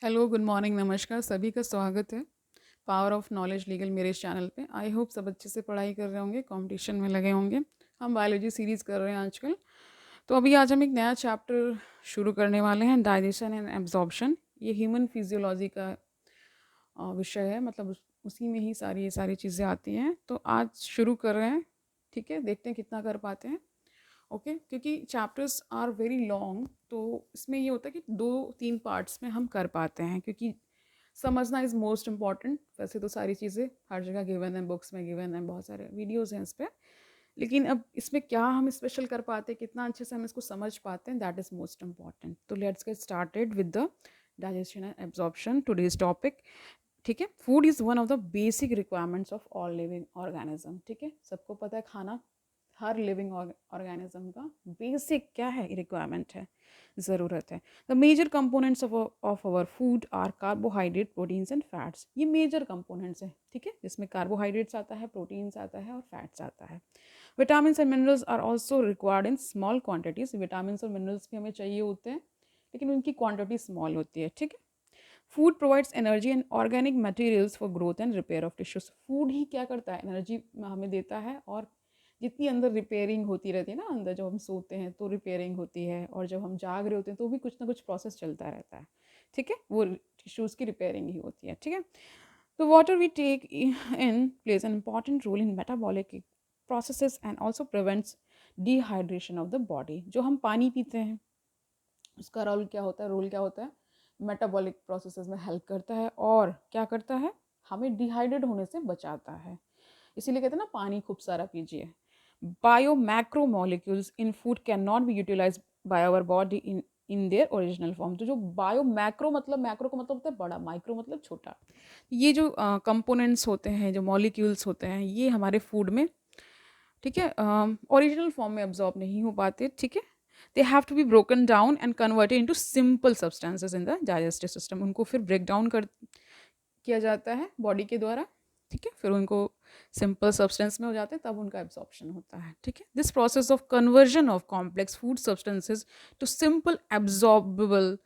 Hello, good morning, नमस्कार, सभी का स्वागत है पावर ऑफ नॉलेज लीगल मेरे इस चैनल पे। आई होप सब अच्छे से पढ़ाई कर रहे होंगे, कंपटीशन में लगे होंगे। हम बायोलॉजी सीरीज़ कर रहे हैं आजकल। तो अभी आज हम एक नया चैप्टर शुरू करने वाले हैं, डाइजेशन एंड एब्जॉर्प्शन। ये ह्यूमन फिजियोलॉजी का विषय है, मतलब उसी में ही ये सारी चीज़ें आती हैं। तो आज शुरू कर रहे हैं, ठीक है, देखते हैं कितना कर पाते हैं। ओके क्योंकि चैप्टर्स आर वेरी लॉन्ग, तो इसमें ये होता है कि 2-3 पार्ट्स में हम कर पाते हैं, क्योंकि समझना इज़ मोस्ट इम्पॉर्टेंट। वैसे तो सारी चीज़ें हर जगह गिवन है, बुक्स में गिवन है, बहुत सारे वीडियोज़ हैं इस पर। लेकिन अब इसमें क्या हम स्पेशल कर पाते हैं, कितना अच्छे से हम इसको समझ पाते हैं, दैट इज़ मोस्ट इम्पॉर्टेंट। तो let's get started with the digestion and absorption today's topic. ठीक है, food is one of the basic requirements of all living organism. ठीक है, सबको पता है खाना हर लिविंग ऑर्गेनिज्म का बेसिक क्या है, रिक्वायरमेंट है, ज़रूरत है। The major components of our food are carbohydrate, proteins and fats. ये मेजर कंपोनेंट्स हैं, ठीक है, जिसमें कार्बोहाइड्रेट्स आता है, प्रोटीन्स आता है और फैट्स आता है। Vitamin and minerals are also required in small quantities. Vitamin और मिनरल्स भी हमें चाहिए होते हैं, लेकिन उनकी क्वान्टिटी स्मॉल होती है। ठीक है, food provides energy and organic materials for growth and repair of tissues. Food ही क्या करता है, एनर्जी हमें देता है, और जितनी अंदर रिपेयरिंग होती रहती है ना, अंदर जब हम सोते हैं तो रिपेयरिंग होती है, और जब हम जाग रहे होते हैं तो भी कुछ ना कुछ प्रोसेस चलता रहता है। ठीक है, वो टिश्यूज़ की रिपेयरिंग ही होती है। ठीक है, तो water we take in plays an important role in metabolic processes and also prevents dehydration of the body. जो हम पानी पीते हैं उसका रोल क्या होता है, मेटाबॉलिक प्रोसेसेस में हेल्प करता है, और क्या करता है, हमें डिहाइड्रेट होने से बचाता है। इसीलिए कहते हैं ना, पानी खूब सारा पीजिए। Bio macro molecules in food can not be utilise by our body in their original form. तो जो बायो मैक्रो, मतलब मैक्रो का मतलब होता है बड़ा, माइक्रो मतलब छोटा। ये जो कंपोनेंट्स होते हैं, जो मॉलिक्यूल्स होते हैं, ये हमारे फूड में, ठीक है, ओरिजिनल फॉर्म में अब्जॉर्ब नहीं हो पाते। ठीक है, they have to be broken down and converted into simple substances in the digestive system. उनको फिर ब्रेक डाउन कर किया जाता है बॉडी के द्वारा। ठीक है, फिर उनको सिंपल सब्सटेंस में हो जाते हैं, तब उनका एब्जॉर्प्शन होता है। ठीक है, this process of conversion of complex food substances to simple absorbable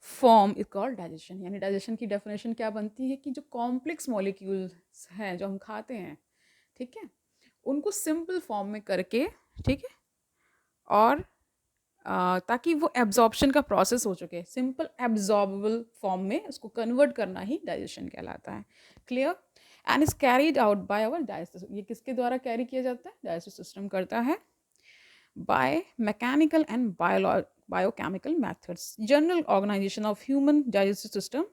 form is called digestion. यानी डाइजेशन की डेफिनेशन क्या बनती है कि जो कॉम्प्लेक्स मॉलिक्यूल्स हैं जो हम खाते हैं, ठीक है, उनको सिंपल फॉर्म में करके, ठीक है, और ताकि वो एब्जॉर्प्शन का प्रोसेस हो चुके, सिंपल एब्जॉर्बेबल फॉर्म में उसको कन्वर्ट करना ही डाइजेशन कहलाता है। Clear? And is carried out by our digestive. ये किसके द्वारा कैरी किया जाता है, डाइजेस्टिव सिस्टम करता है, by mechanical and biochemical methods. General organisation of human digestive system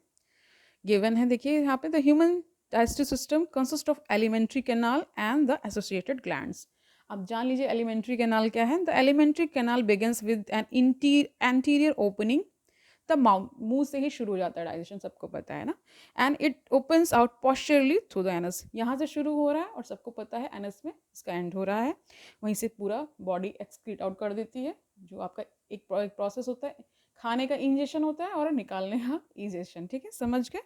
given है, देखिए यहाँ पे, the human digestive system consist of alimentary canal and the associated glands. अब जान लीजिए एलिमेंट्री कैनाल क्या है। The alimentary canal begins with an anterior opening the mouth. मुंह से ही शुरू हो जाता है डाइजेशन, सबको पता है ना। And it opens out posteriorly through the anus. यहाँ से शुरू हो रहा है और सबको पता है एनस में इसका एंड हो रहा है। वहीं से पूरा बॉडी एक्सक्रीट आउट कर देती है। जो आपका एक प्रोसेस होता है, खाने का इंजेशन होता है और निकालने का इजेशन। ठीक है, समझ गए?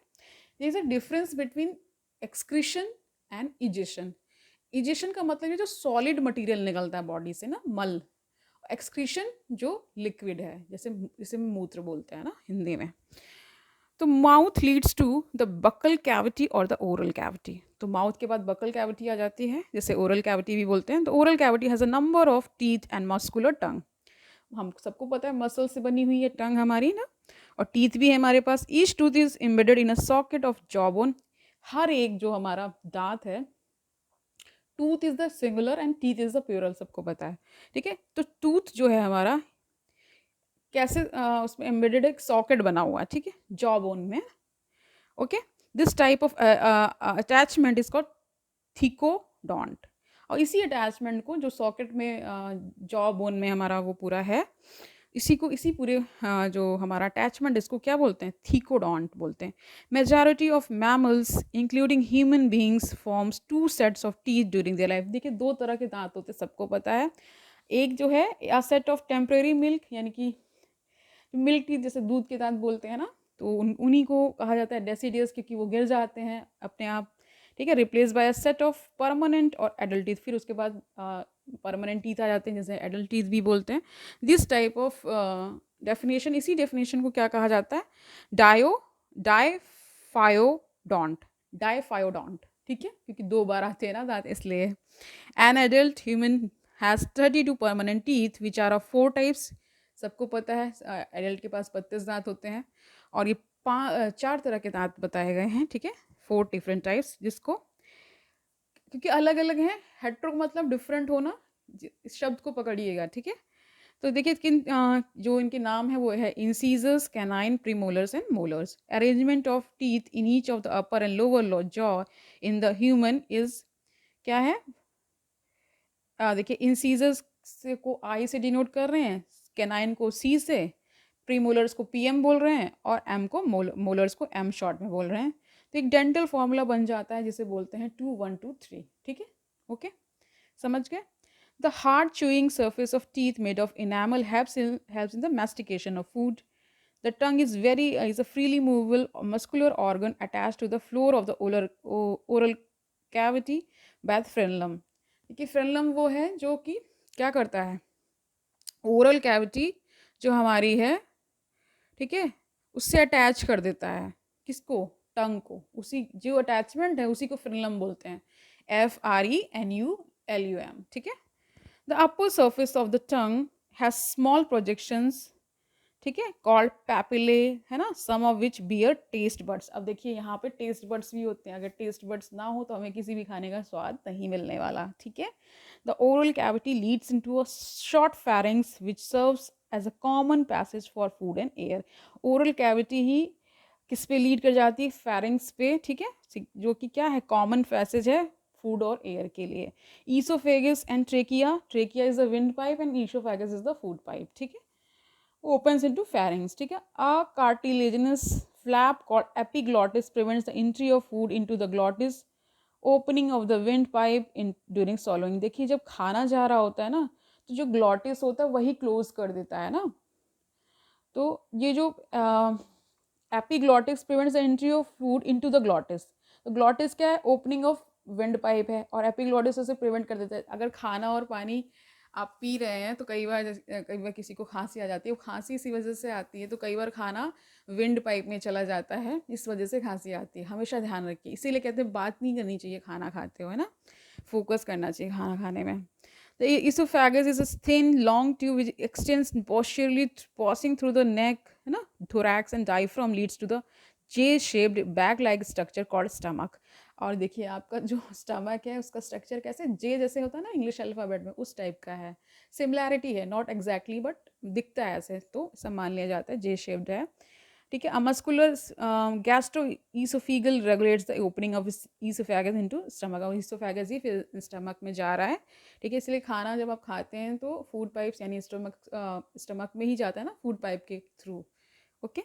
There is a difference between excretion and egestion. Egestion का मतलब है जो सॉलिड मटेरियल निकलता है बॉडी से ना, मल। एक्सक्रीशन जो लिक्विड है, जैसे जिसे मूत्र बोलते हैं ना हिंदी में। तो mouth leads to the buccal cavity और द ओरल कैविटी। तो माउथ के बाद बकल कैविटी आ जाती है, जैसे ओरल कैविटी भी बोलते हैं। तो oral cavity has a number of teeth and muscular tongue. हम सबको पता है मसल से बनी हुई है टंग हमारी ना, और टीथ भी है हमारे पास। Each tooth is embedded in a socket of jaw bone. हर एक जो हमारा दांत है, tooth is the singular and teeth is the plural, सबको पता है। ठीक है, तो टूथ जो है हमारा कैसे, उसमें एम्बेडेड एक सॉकेट बना हुआ है, ठीक है, जॉ बोन में। Okay, this type of attachment is called thecodont. और इसी अटैचमेंट को जो सॉकेट में जॉ बोन में हमारा वो पूरा है, इसी पूरे जो हमारा अटैचमेंट, इसको क्या बोलते हैं, थीकोडॉन्ट बोलते हैं। Majority of mammals including human beings forms 2 sets of teeth during their life. देखिए 2 तरह के दांत होते हैं, सबको पता है। एक जो है a set of temporary milk, यानी कि मिल्क टीथ, जैसे दूध के दांत बोलते हैं ना, तो उन्हीं को कहा जाता है डेसिडियस, क्योंकि वो गिर जाते हैं अपने आप। ठीक है, replace by a set of permanent और एडल्ट टीथ। फिर उसके बाद परमानेंट टीथ आ जाते हैं, जैसे एडल्ट टीथ भी बोलते हैं। दिस टाइप ऑफ डेफिनेशन, इसी डेफिनेशन को क्या कहा जाता है, डायो डाइफायोडोंट, डाइफायोडोंट, ठीक है, क्योंकि 2 बार आते हैं ना दाँत इसलिए। An adult human has 32 permanent teeth which are of 4 types. सबको पता है एडल्ट के पास 32 दाँत होते हैं और ये 4 तरह के दाँत बताए गए हैं, ठीक है, 4 डिफरेंट टाइप्स, जिसको क्योंकि अलग अलग हैं, हेट्रो मतलब डिफरेंट होना, इस शब्द को पकड़िएगा, ठीक है। तो देखिए जो इनके नाम है वो है incisors, canine, premolars and molars. Arrangement of teeth in each of the upper and lower jaw in the human is क्या है। देखिए इंसीजर्स से को आई से डिनोट कर रहे हैं, कैनाइन को सी से, प्रीमोलर्स को पीएम बोल रहे हैं और एम को मोलर्स को एम शॉर्ट में बोल रहे हैं। तो एक डेंटल फॉर्मूला बन जाता है जिसे बोलते हैं 2 1 2 3, ठीक है, ओके, समझ गए। The hard chewing surface of teeth made of enamel helps in the mastication of food. The tongue is a freely movable muscular organ attached to the floor of the oral cavity by the frenulum. देखिए फ्रेनलम वो है जो कि क्या करता है, oral cavity जो हमारी है, ठीक है, उससे अटैच कर देता है किसको, टंग को, उसी जो अटैचमेंट है उसी को फ्रेनलम बोलते हैं, FRENULUM, ठीक है। The upper surface of the tongue has small projections, ठीक है, called papillae, है ना, some of which bear taste buds। अब देखिए यहाँ पे टेस्ट बड्स भी होते हैं, अगर टेस्ट बड्स ना हो तो हमें किसी भी खाने का स्वाद नहीं मिलने वाला, ठीक है। The oral cavity leads into a short pharynx which serves as a common passage for food and air। oral cavity ही किस पे लीड कर जाती है, pharynx पे, ठीक है, जो कि क्या है, कॉमन पैसेज है फूड और एयर के लिए। Oesophagus and trachea, trachea is the wind pipe and oesophagus is the food pipe, ठीक है, opens into pharynx, ठीक है। A cartilaginous flap called epiglottis prevents the entry of food into the glottis, opening of the windpipe in during swallowing। देखिए जब खाना जा रहा होता है ना तो जो ग्लॉटिस होता है वही क्लोज कर देता है ना, तो ये जो epiglottis prevents the entry of food into the glottis. तो ग्लॉटिस क्या है, ओपनिंग ऑफ विंड पाइप है, और एपिग्लॉटिस उसे प्रिवेंट कर देता है। अगर खाना और पानी आप पी रहे हैं तो कई बार किसी को खांसी आ जाती है, वो खांसी इसी वजह से आती है, तो कई बार खाना विंड पाइप में चला जाता है, इस वजह से खांसी आती है, हमेशा ध्यान रखिए। इसीलिए कहते हैं बात नहीं करनी चाहिए खाना खाते हो, है ना, फोकस करना चाहिए खाना खाने में। The esophagus is a thin, long tube which extends posteriorly, passing through the neck, है ना, thorax and diaphragm, leads to the J-shaped bag-like structure called stomach। और देखिए आपका जो स्टमक है उसका स्ट्रक्चर कैसे, जे जैसे होता है ना इंग्लिश अल्फ़ाबेट में, उस टाइप का है, सिमिलैरिटी है, नॉट एग्जैक्टली बट दिखता है ऐसे, तो सब मान लिया जाता है जे शेप्ड है, ठीक है। A muscular gastroesophageal regulates the opening of esophagus into stomach, और ईसोफेगस ही फिर स्टमक में जा रहा है, ठीक है। इसलिए खाना जब आप खाते हैं तो फूड पाइप्स यानी स्टमक में ही जाता है ना, फूड पाइप के थ्रू, ओके।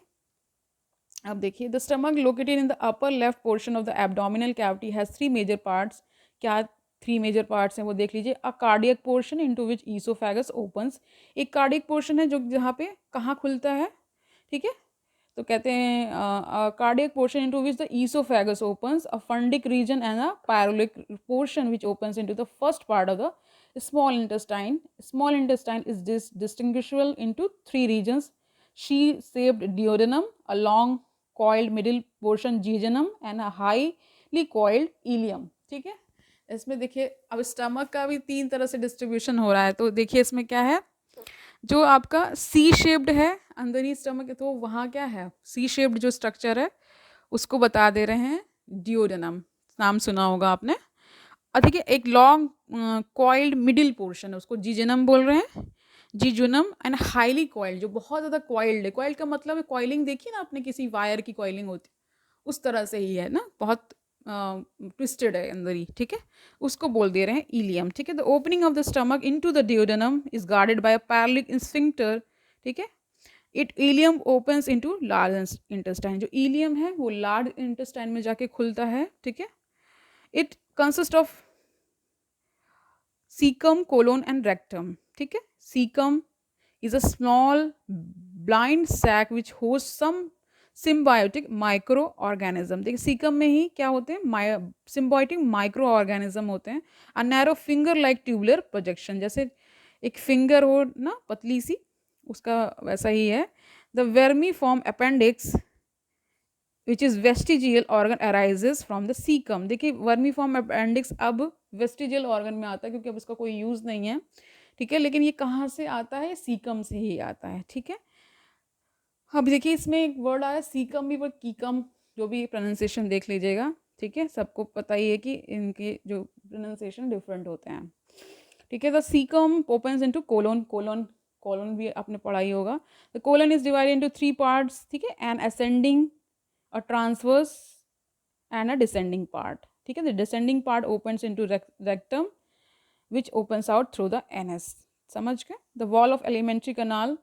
अब देखिए the stomach located in the upper left portion of the abdominal cavity has 3 major parts. क्या 3 मेजर पार्ट्स हैं वो देख लीजिए। A cardiac portion into which oesophagus opens, एक कार्डियक पोर्शन है जो जहाँ पे कहाँ खुलता है, ठीक है, तो कहते हैं cardiac portion into which the esophagus opens, a fundic region and a pyloric portion which opens into the first part of the small intestine। Small intestine is distinguishable into 3 regions: she-shaped duodenum, a long coiled middle portion jejunum and a highly coiled ileum, ठीक है। इसमें देखिए अब stomach का भी 3 तरह से distribution हो रहा है, तो देखिए इसमें क्या है, जो आपका सी शेप्ड है अंदर ही स्टमक है, तो वहाँ क्या है, सी शेप्ड जो स्ट्रक्चर है उसको बता दे रहे हैं डिओडेनम, नाम सुना होगा आपने। देखिए एक लॉन्ग कॉइल्ड मिडिल पोर्शन है उसको जीजेनम बोल रहे हैं, जीजुनम, एंड हाईली कॉइल्ड जो बहुत ज़्यादा कॉइल्ड है। कॉइल्ड का मतलब है कॉइलिंग, देखिए ना आपने किसी वायर की कॉइलिंग होती उस तरह से ही है ना, बहुत ट्विस्टेड है अंदर ही, ठीक है, उसको बोल दे रहे हैं इलियम, ठीक है। The opening of the stomach into the duodenum is guarded by a pyloric sphincter, ठीक है। It ileum opens into large intestine, जो इलियम है वो लार्ज इंटेस्टाइन में जाके खुलता है, ठीक है। It consist of caecum, colon and rectum, ठीक है। Caecum is a small blind sac which hosts some symbiotic microorganism। देखिए सीकम में ही क्या होते हैं, symbiotic microorganism होते हैं। a narrow finger like tubular projection, जैसे एक फिंगर हो ना पतली सी, उसका वैसा ही है। the vermiform appendix which is vestigial organ arises from the caecum. देखिए वर्मीफॉर्म अपेंडिक्स अब वेस्टिजियल ऑर्गन में आता है क्योंकि अब इसका कोई यूज़ नहीं है, ठीक है, लेकिन ये कहाँ से आता है, सीकम से ही आता है, ठीक है। अब देखिए इसमें एक वर्ड आया सीकम भी, वर्ड कीकम, जो भी प्रोनाउंसिएशन देख लीजिएगा, ठीक है, सबको पता ही है कि इनके जो प्रोनाउंसिएशन डिफरेंट होते हैं, ठीक है। The caecum opens into colon, colon colon भी आपने पढ़ा ही होगा। The colon is divided into 3 parts, ठीक है, an ascending, a transverse and a descending part, ठीक है। The descending part opens into rectum which opens out through the anus, समझ गए। The wall of alimentary canal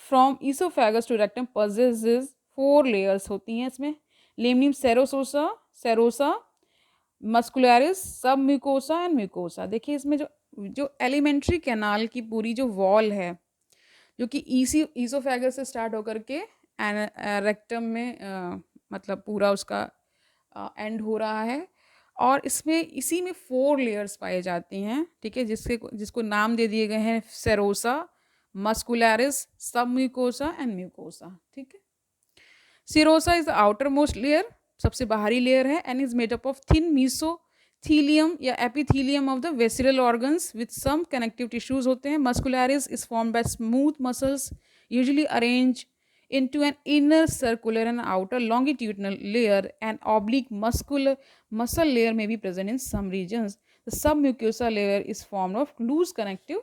from oesophagus to rectum possesses 4 layers होती हैं इसमें, लेमनिम सेरोसोसा, serosa, muscularis, सब म्यूकोसा एंड म्यूकोसा। देखिए इसमें जो जो एलिमेंट्री कैनाल की पूरी जो वॉल है, जो कि ईसोफेगस से स्टार्ट होकर के रेक्टम में मतलब पूरा उसका एंड हो रहा है, और इसमें इसी में 4 लेयर्स पाई जाती हैं, ठीक है, जिसको नाम दे दिए गए हैं सेरोसा, मस्कुलरिस, सब म्यूकोसा एंड म्यूकोसा, ठीक है। Serosa is the outer most layer, सबसे बाहरी लेयर है, and is made up of thin mesothelium या epithelium of the visceral organs with some connective tissues होते हैं। Muscularis is form by smooth muscles usually arrange into an inner circular and outer longitudinal layer. An oblique muscle layer may be present in some regions. The submucosa layer is formed of loose connective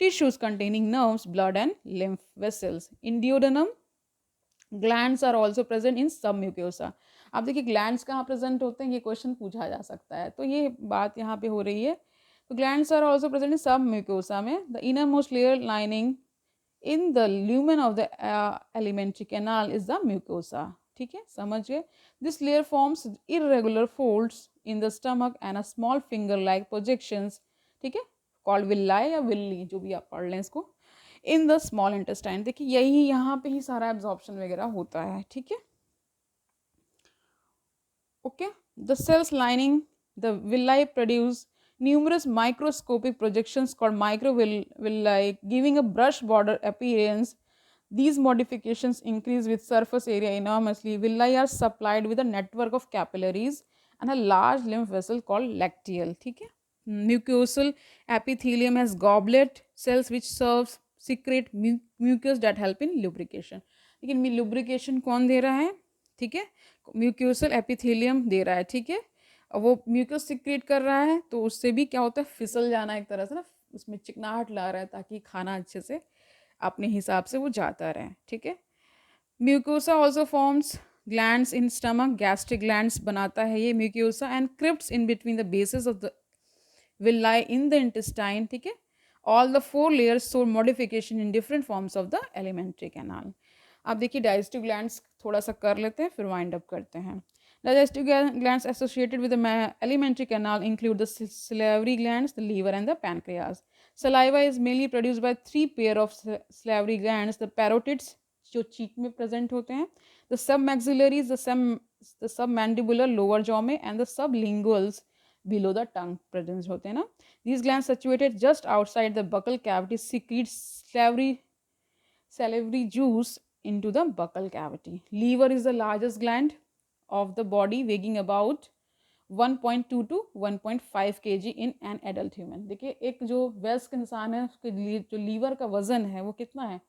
tissues containing nerves, blood and lymph vessels. In duodenum, glands are also present in submucosa. अब देखिए glands कहाँ present होते हैं, ये question पूछा जा सकता है, तो ये बात यहाँ पे हो रही है। तो glands are also present in submucosa में। The inner most layer lining in the lumen of the alimentary canal is the mucosa, ठीक है, समझ गए। This layer forms irregular folds in the stomach and a small finger like projections, ठीक है, called विल्लाई या Willey, जो भी आप पढ़ लें इसको, इन द स्मॉल इंटेस्टाइन। देखिए यही यहाँ पे ही सारा एब्जॉर्प्शन वगैरह होता है, ठीक है, okay. The cells lining the villi produce numerous microscopic projections called microvilli giving a brush border appearance. These modifications increase with surface area enormously. Villi are supplied with a network of capillaries and a large lymph vessel called lacteal, ठीक है। Mucosal epithelium has goblet cells which serves secrete mucus that help in lubrication. लेकिन lubrication कौन दे रहा है, ठीक है, mucosal epithelium दे रहा है, ठीक है, वो म्यूकस सिक्रेट कर रहा है, तो उससे भी क्या होता है, फिसल जाना एक तरह से ना, उसमें चिकनाहट ला रहा है ताकि खाना अच्छे से अपने हिसाब से वो जाता रहे, ठीक है। Mucosa also forms glands in stomach, gastric glands बनाता है ये mucosa, and crypts in between the basis of the villi in the intestine, ठीक है। All the 4 layers show modification in different forms of the alimentary canal. अब देखिए digestive glands थोड़ा सा कर लेते हैं, फिर वाइंड अप करते हैं। Digestive glands associated with the alimentary canal include the salivary glands, the liver, and the pancreas. Saliva is mainly produced by 3 pair of salivary glands: the parotids, जो चीक में प्रेजेंट होते हैं, the submaxillaries, the submandibular lower jaw में, and the sublinguals below the tongue present होते हैं ना। These glands situated just outside the buccal cavity secrete salivary juice into the buccal cavity. Liver is the largest gland of the body, weighing about 1.2 to 1.5 kg in an adult human. देखिए एक जो वयस्क इंसान है उसके जो liver का वजन है वो कितना है,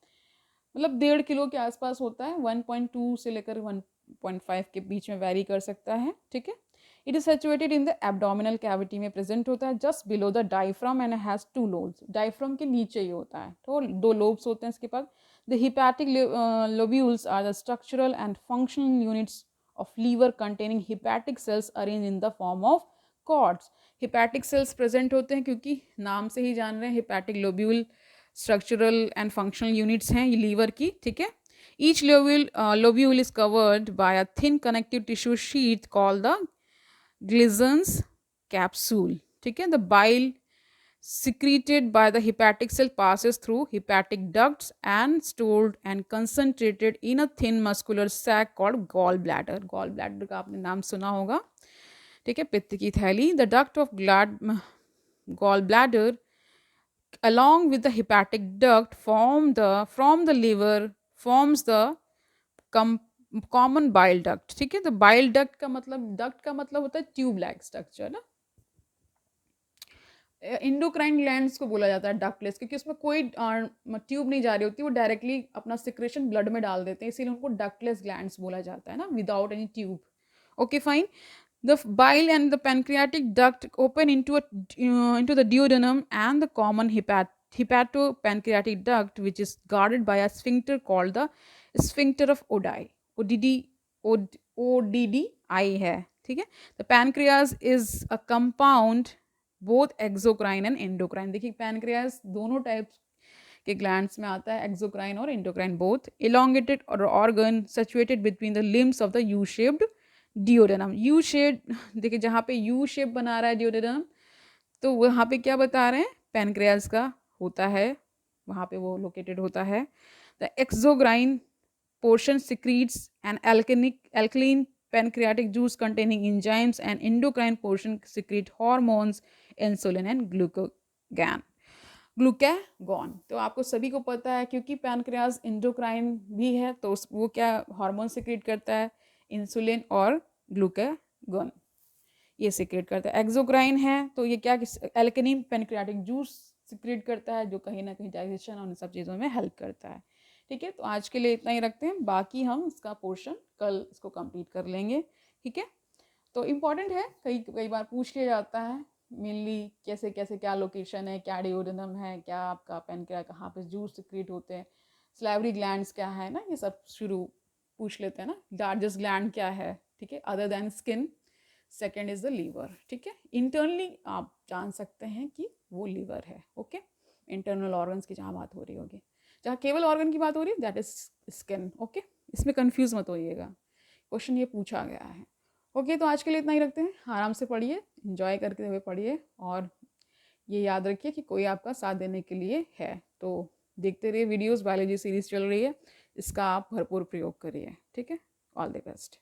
मतलब 1.5 किलो के आसपास होता है, 1.2 से लेकर 1.5 के बीच में वैरी कर सकता है, ठीक है। It is situated in the abdominal cavity में प्रेजेंट होता है, just below the diaphragm and has 2 lobes. Diaphragm के नीचे ही होता है, तो 2 लोब्स होते हैं इसके पास। The hepatic lobules are the structural and functional units of liver containing hepatic cells arranged in the form of cords. hepatic cells present होते हैं क्योंकि नाम से ही जान रहे हैं, hepatic lobule structural and functional units हैं ये लीवर की, ठीक है। each lobule is covered by a thin connective tissue sheath called the Glison's capsule, ठीक है। the bile secreted by the hepatic cell passes through hepatic ducts and stored and concentrated in a thin muscular sac called gallbladder. gallbladder का आपने नाम सुना होगा, ठीक है, पित्त की थैली। the duct of gallbladder along with the hepatic duct from the liver forms the common bile duct, ठीक है। तो बाइल डक्ट का मतलब होता है ट्यूब लाइक स्ट्रक्चर ना। इंडोक्राइन ग्लैंड्स को बोला जाता है डक्टलेस, क्योंकि उसमें कोई ट्यूब नहीं जा रही होती, वो डायरेक्टली अपना सिक्रेशन ब्लड में डाल देते हैं, इसीलिए उनको डक्टलेस ग्लैंड्स बोला जाता है ना, without any tube. Okay fine. The bile and the pancreatic duct open into the duodenum and the common hepatopancreatic duct, which is guarded by a sphincter called the sphincter of Oddi. ODD, ODDI है, ठीक है। The pancreas is a compound both exocrine and endocrine। देखिए pancreas दोनों types के glands में आता है, exocrine और endocrine both. elongated or organ situated between the limbs of the U-shaped duodenum. U shape, देखिए जहाँ पे यू शेप बना रहा है डिओडेनम, तो वहाँ पे क्या बता रहे हैं, पैनक्रियाज का होता है, वहाँ पे वो लोकेटेड होता है। The exocrine portion secretes an alkaline pancreatic juice containing enzymes, and endocrine portion secrete hormones, insulin and glucagon. तो आपको सभी को पता है, क्योंकि पैनक्रियाज इंडोक्राइन भी है, तो वो क्या हार्मोन सिक्रेट करता है, इंसुलिन और ग्लूकागॉन ये सिक्रेट करता है। एक्सोक्राइन है तो ये क्या, एल्केनिन पैनक्रियाटिक जूस सिक्रेट करता है, जो कहीं ना कहीं डाइजेशन और उन सब चीज़ों में हेल्प करता है। ठीक है, तो आज के लिए इतना ही रखते हैं, बाकी हम इसका पोर्शन कल इसको कंप्लीट कर लेंगे। ठीक है, तो इम्पॉर्टेंट है, कई कई बार पूछ लिया जाता है मेनली कैसे कैसे, क्या लोकेशन है, क्या डिओडेनम है, क्या आपका पैनक्रिया, कहाँ पे जूस सिक्रेट होते हैं, स्लाइवरी ग्लैंड्स क्या है ना, ये सब शुरू पूछ लेते हैं ना। लार्जेस्ट ग्लैंड क्या है, ठीक है, other than skin. Second is the liver. ठीक है, इंटरनली आप जान सकते हैं कि वो लीवर है। ओके, इंटरनल ऑर्गन्स की जहाँ बात हो रही होगी, जहाँ केवल ऑर्गन की बात हो रही है दैट इज स्किन। ओके, इसमें कंफ्यूज मत होइएगा, क्वेश्चन ये पूछा गया है। ओके, तो आज के लिए इतना ही रखते हैं, आराम से पढ़िए, इंजॉय करते हुए पढ़िए, और ये याद रखिए कि कोई आपका साथ देने के लिए है। तो देखते रहिए वीडियोस, बायोलॉजी सीरीज चल रही है, इसका आप भरपूर प्रयोग करिए। ठीक है, ऑल द बेस्ट।